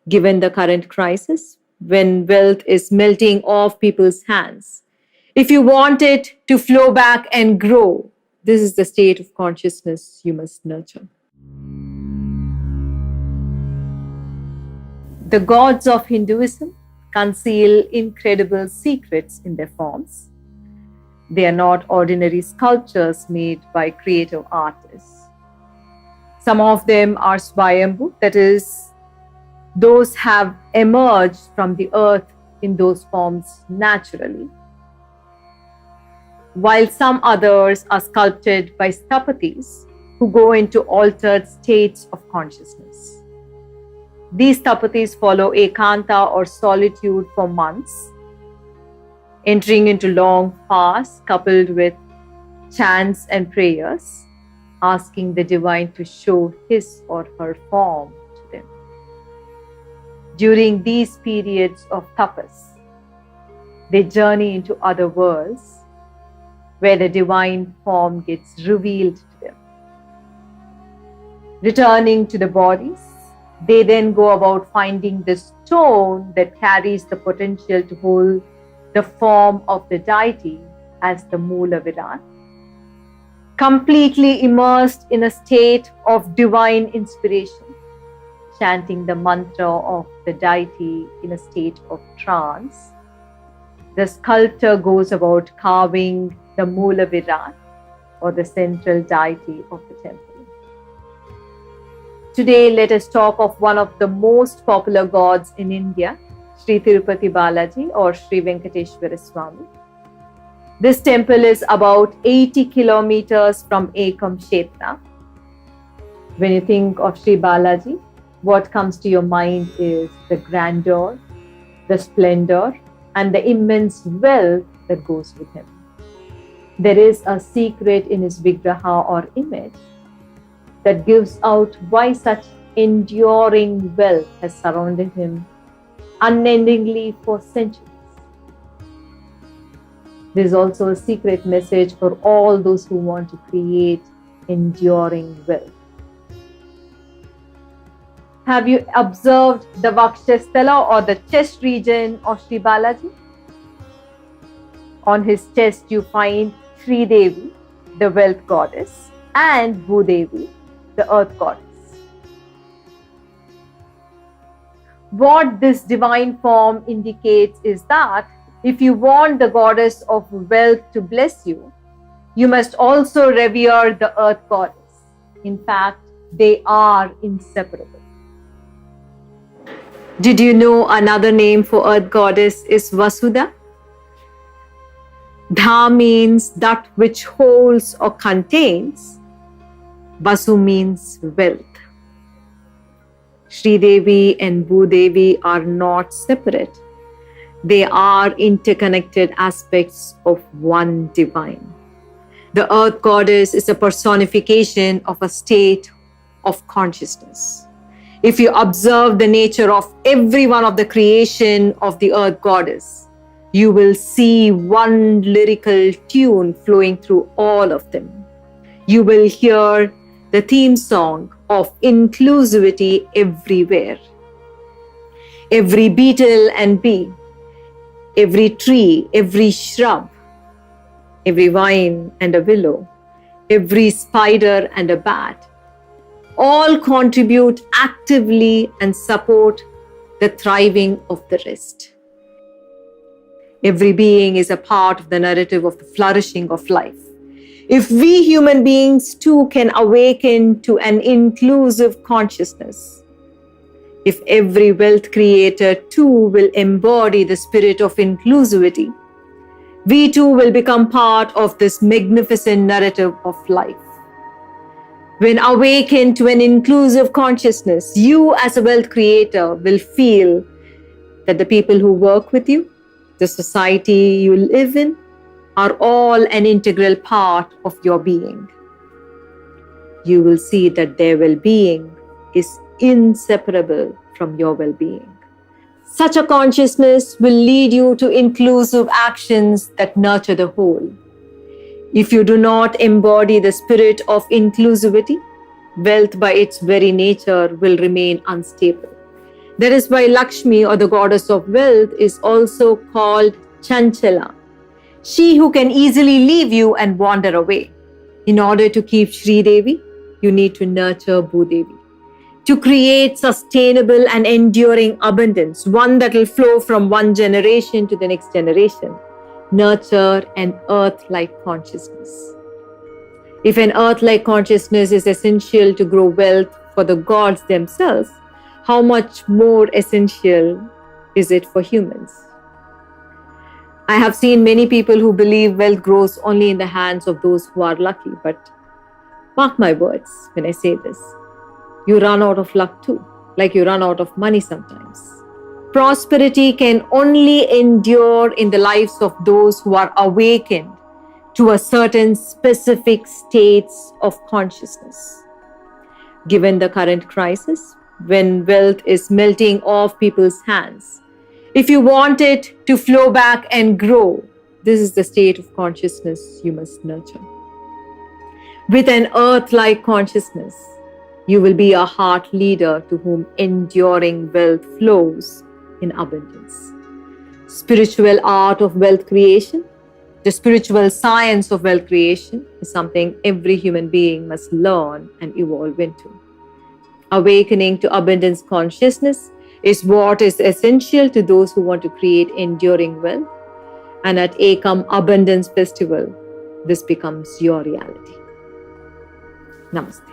given the current crisis, when wealth is melting off people's hands. If you want it to flow back and grow, this is the state of consciousness you must nurture. The gods of Hinduism conceal incredible secrets in their forms. They are not ordinary sculptures made by creative artists. Some of them are Swayambhu, that is, those have emerged from the earth in those forms naturally, while some others are sculpted by Sthapatis who go into altered states of consciousness. These Sthapatis follow ekanta or solitude for months, entering into long fasts coupled with chants and prayers, asking the divine to show his or her form to them. During these periods of tapas, they journey into other worlds where the divine form gets revealed to them. Returning to the bodies, they then go about finding the stone that carries the potential to hold the form of the deity as the Moola Virat, completely immersed in a state of divine inspiration, chanting the mantra of the deity in a state of trance. The sculptor goes about carving the Moola Virat, or the central deity of the temple. Today, let us talk of one of the most popular gods in India, Sri Tirupati Balaji or Sri Venkateshwara Swami. This temple is about 80 kilometers from Ekam Kshetra. When you think of Sri Balaji, what comes to your mind is the grandeur, the splendor, and the immense wealth that goes with him. There is a secret in his Vigraha or image that gives out why such enduring wealth has surrounded him unendingly for centuries. There is also a secret message for all those who want to create enduring wealth. Have you observed the Vakshasthala or the chest region of Sri Balaji? On his chest you find Sri Devi, the wealth goddess, and Bhudevi, the earth goddess. What this divine form indicates is that if you want the goddess of wealth to bless you, you must also revere the earth goddess. In fact, they are inseparable. Did you know another name for earth goddess is Vasudha? Dha means that which holds or contains. Vasu means wealth. Sri Devi and Bhudevi are not separate. They are interconnected aspects of one divine. The earth goddess is a personification of a state of consciousness. If you observe the nature of every one of the creation of the earth goddess, you will see one lyrical tune flowing through all of them. You will hear the theme song of inclusivity everywhere. Every beetle and bee, every tree, every shrub, every vine and a willow, every spider and a bat, all contribute actively and support the thriving of the rest. Every being is a part of the narrative of the flourishing of life. If we human beings too can awaken to an inclusive consciousness, if every wealth creator too will embody the spirit of inclusivity, we too will become part of this magnificent narrative of life. When awakened to an inclusive consciousness, you as a wealth creator will feel that the people who work with you, the society you live in, are all an integral part of your being. You will see that their well-being is inseparable from your well-being. Such a consciousness will lead you to inclusive actions that nurture the whole. If you do not embody the spirit of inclusivity, wealth by its very nature will remain unstable. That is why Lakshmi, or the goddess of wealth, is also called Chanchala, she who can easily leave you and wander away. In order to keep Sri Devi, you need to nurture Bhudevi. To create sustainable and enduring abundance, one that will flow from one generation to the next generation, nurture an earth-like consciousness. If an earth-like consciousness is essential to grow wealth for the gods themselves, how much more essential is it for humans? I have seen many people who believe wealth grows only in the hands of those who are lucky, but mark my words when I say this. You run out of luck too, like you run out of money sometimes. Prosperity can only endure in the lives of those who are awakened to a certain specific states of consciousness. Given the current crisis, when wealth is melting off people's hands, if you want it to flow back and grow, this is the state of consciousness you must nurture. With an earth-like consciousness, you will be a heart leader to whom enduring wealth flows in abundance. Spiritual art of wealth creation, the spiritual science of wealth creation, is something every human being must learn and evolve into. Awakening to abundance consciousness is what is essential to those who want to create enduring wealth. And at Ekam Abundance Festival, this becomes your reality. Namaste.